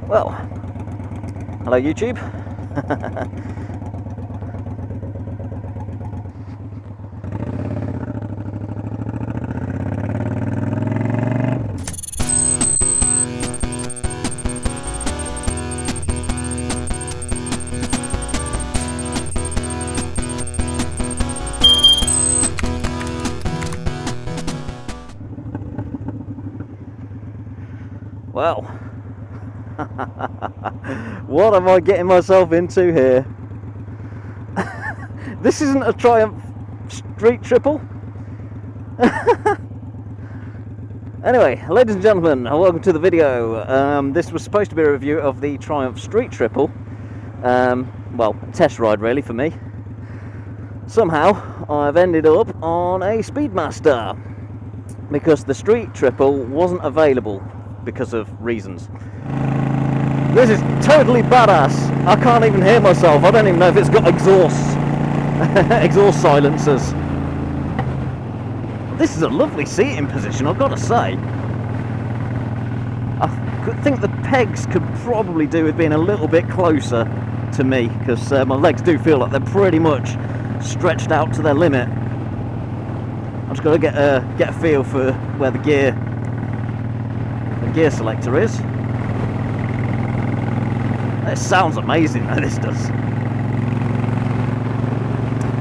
Well, hello YouTube. Well, what am I getting myself into here? This isn't a Triumph Street Triple. Anyway, ladies and gentlemen, welcome to the video. This was supposed to be a review of the Triumph Street Triple. Well, a test ride really for me. Somehow I've ended up on a Speedmaster because the Street Triple wasn't available because of reasons. This is totally badass. I can't even hear myself. I don't even know if it's got exhaust silencers. This is a lovely seating position, I've got to say. I think the pegs could probably do with being a little bit closer to me, because my legs do feel like they're pretty much stretched out to their limit. I've just got to get a feel for where the gear selector is. It sounds amazing though, this does.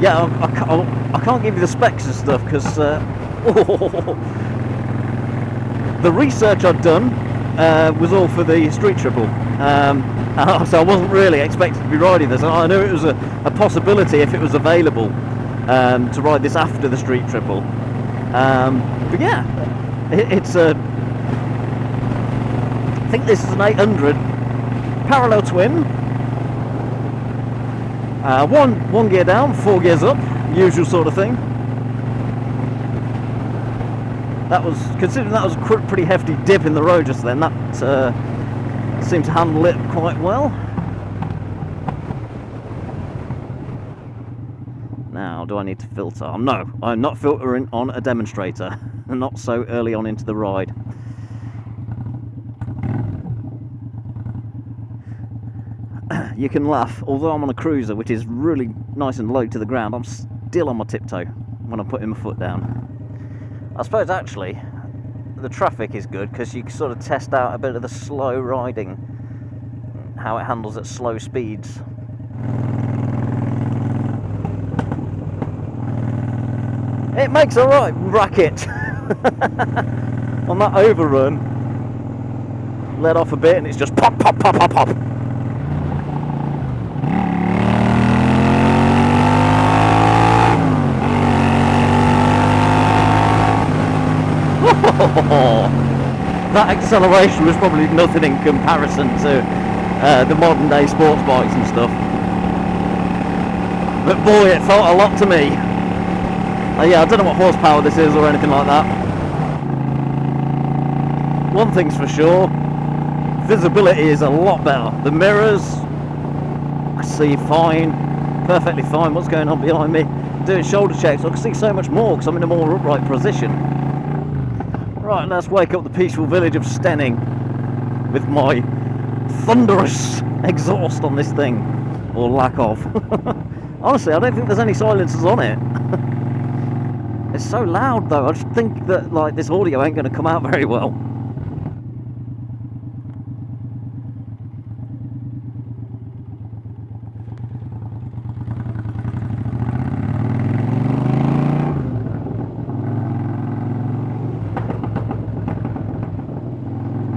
Yeah, I can't give you the specs and stuff because the research I'd done was all for the Street Triple, so I wasn't really expected to be riding this. I knew it was a possibility if it was available to ride this after the Street Triple, but yeah, it's a I think this is an 800 parallel twin, one gear down, 4 gears up, usual sort of thing. That was, considering that was a pretty hefty dip in the road just then, that seemed to handle it quite well. Now, do I need to filter? No, I'm not filtering on a demonstrator, not so early on into the ride. You can laugh, although I'm on a cruiser which is really nice and low to the ground, I'm still on my tiptoe when I'm putting my foot down. I suppose actually the traffic is good because you can sort of test out a bit of the slow riding, how it handles at slow speeds. It makes a right racket. On that overrun, let off a bit and it's just pop, pop, pop, pop, pop. That acceleration was probably nothing in comparison to the modern day sports bikes and stuff, but boy, it felt a lot to me. Yeah, I don't know what horsepower this is or anything like that. One thing's for sure, visibility is a lot better. The mirrors, I see fine, perfectly fine what's going on behind me. Doing shoulder checks, I can see so much more because I'm in a more upright position. Right, let's wake up the peaceful village of Stenning with my thunderous exhaust on this thing, or lack of. Honestly, I don't think there's any silencers on it. It's so loud though, I just think that like this audio ain't going to come out very well.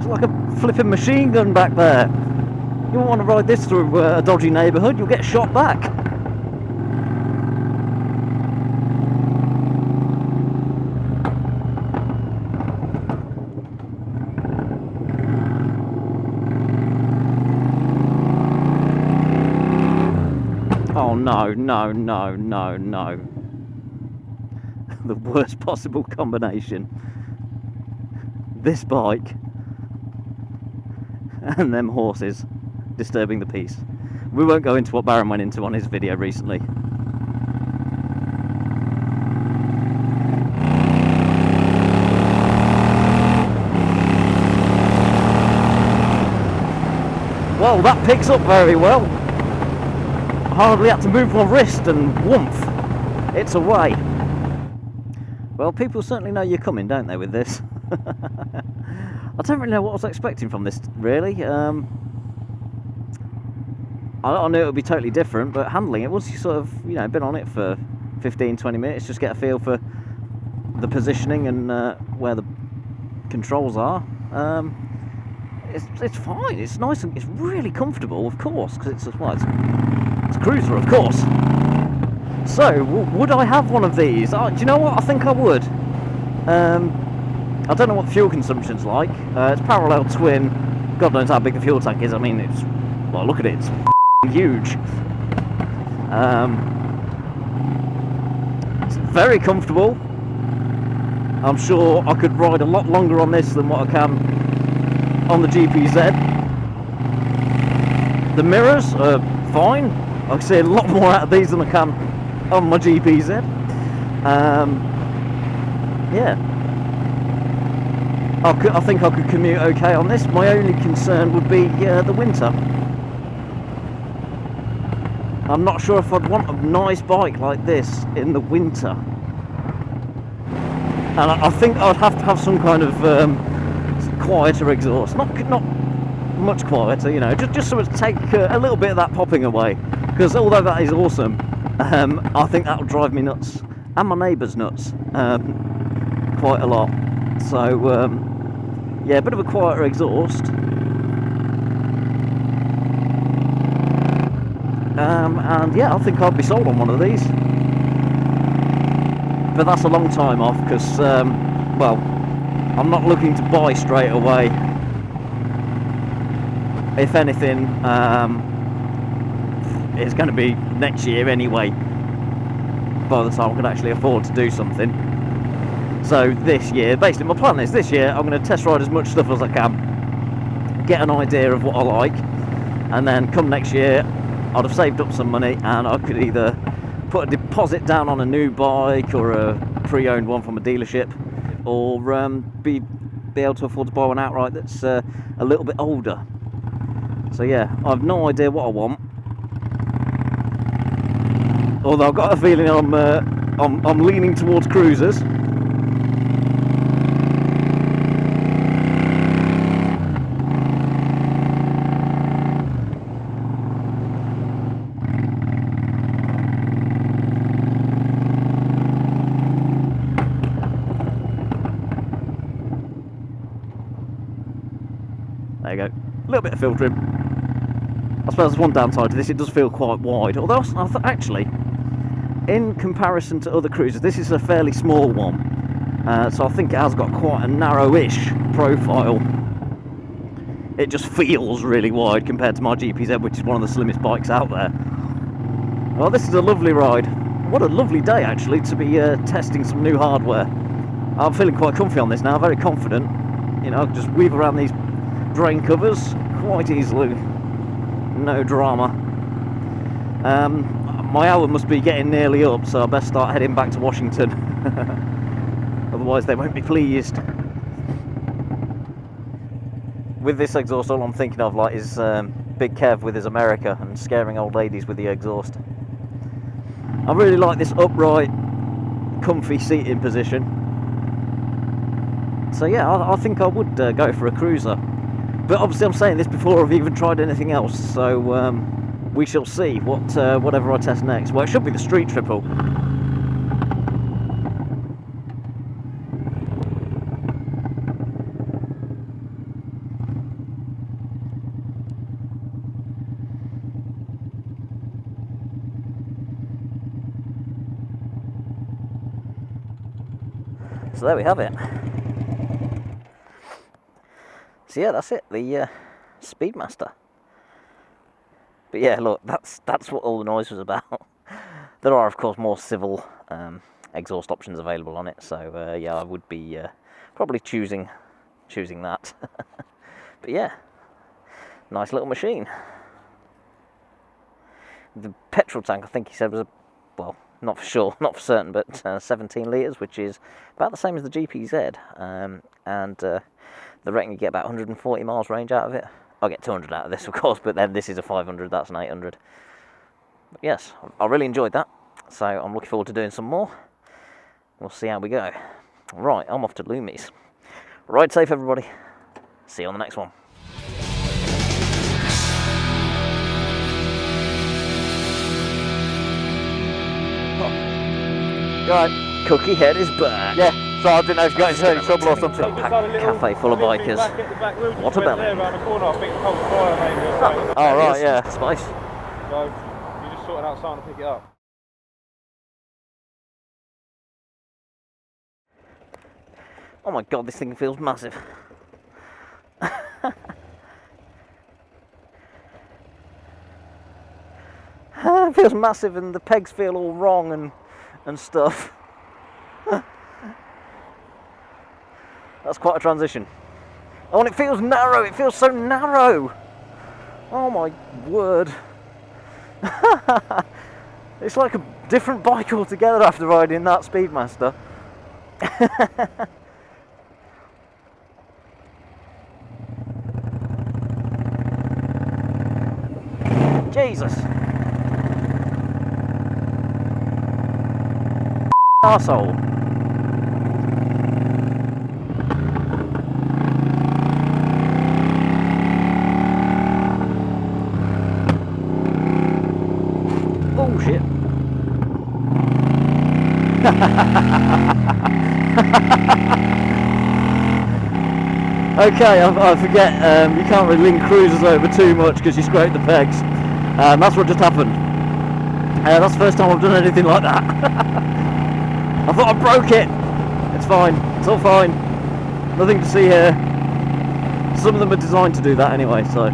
Like a flipping machine gun back there. You won't want to ride this through a dodgy neighbourhood, you'll get shot back. Oh no, no, no, no, no. The worst possible combination. This bike and them horses disturbing the peace. We won't go into what Baron went into on his video recently. Well, that picks up very well. Hardly had to move my wrist and woomph, it's away. Well, people certainly know you're coming, don't they, with this? I don't really know what I was expecting from this, really. I knew it would be totally different, but handling it, once you sort of, you know, been on it for 15-20 minutes, just get a feel for the positioning and where the controls are. It's fine, it's nice and it's really comfortable, of course, because it's a cruiser, of course. So, would I have one of these? Do you know what? I think I would. I don't know what the fuel consumption's like. It's parallel twin. God knows how big the fuel tank is. I mean, it's, well, look at it. It's huge. It's very comfortable. I'm sure I could ride a lot longer on this than what I can on the GPZ. The mirrors are fine. I can see a lot more out of these than I can on my GPZ. Yeah, I think I could commute okay on this. My only concern would be the winter. I'm not sure if I'd want a nice bike like this in the winter. And I think I'd have to have some kind of quieter exhaust. Not much quieter, you know, just so as to take a little bit of that popping away. Because although that is awesome, I think that will drive me nuts, and my neighbours nuts, quite a lot. So, yeah, a bit of a quieter exhaust. And yeah, I think I'd be sold on one of these. But that's a long time off, because, well, I'm not looking to buy straight away. If anything, it's going to be next year anyway, by the time I can actually afford to do something. So this year, basically my plan is this year I'm going to test ride as much stuff as I can, get an idea of what I like, and then come next year I'd have saved up some money and I could either put a deposit down on a new bike or a pre-owned one from a dealership, or be able to afford to buy one outright that's a little bit older. So yeah, I've no idea what I want. Although I've got a feeling I'm leaning towards cruisers. There you go. A little bit of filtering. I suppose there's one downside to this, it does feel quite wide. Although actually, in comparison to other cruisers, this is a fairly small one. So I think it has got quite a narrow-ish profile. It just feels really wide compared to my GPZ, which is one of the slimmest bikes out there. Well, this is a lovely ride. What a lovely day, actually, to be testing some new hardware. I'm feeling quite comfy on this now, very confident. You know, I can just weave around these drain covers quite easily. No drama. My hour must be getting nearly up, so I best start heading back to Washington. Otherwise they won't be pleased. With this exhaust, all I'm thinking of is Big Kev with his America and scaring old ladies with the exhaust. I really like this upright, comfy seating position. So yeah, I think I would go for a cruiser. But obviously I'm saying this before I've even tried anything else, so we shall see whatever I test next. Well, it should be the Street Triple. So there we have it. So yeah, that's it, the Speedmaster. But yeah, look, that's what all the noise was about. There are, of course, more civil exhaust options available on it, so yeah, I would be probably choosing that. But yeah, nice little machine. The petrol tank, I think he said, was well, not for sure, not for certain, but 17 litres, which is about the same as the GPZ, and they reckon you get about 140 miles range out of it. I'll get 200 out of this, of course, but then this is a 500, that's an 800. But yes, I really enjoyed that, so I'm looking forward to doing some more. We'll see how we go. Right, I'm off to Loomies. Ride safe, everybody. See you on the next one. Right, Cookie Head is back. Yeah, so I didn't know if you got into any trouble or something. Cafe full of bikers. What a belly. Oh, right, yeah. Spice. So you just sorted out starting to pick it up. Oh my god, this thing feels massive. It feels massive and the pegs feel all wrong and stuff. That's quite a transition. Oh, and it feels narrow, it feels so narrow. Oh my word. It's like a different bike altogether after riding that Speedmaster. Jesus. Arsehole. Bullshit. Okay, I forget, you can't really link cruisers over too much because you scrape the pegs. That's what just happened. That's the first time I've done anything like that. I thought I broke it. It's fine. It's all fine. Nothing to see here. Some of them are designed to do that anyway, so.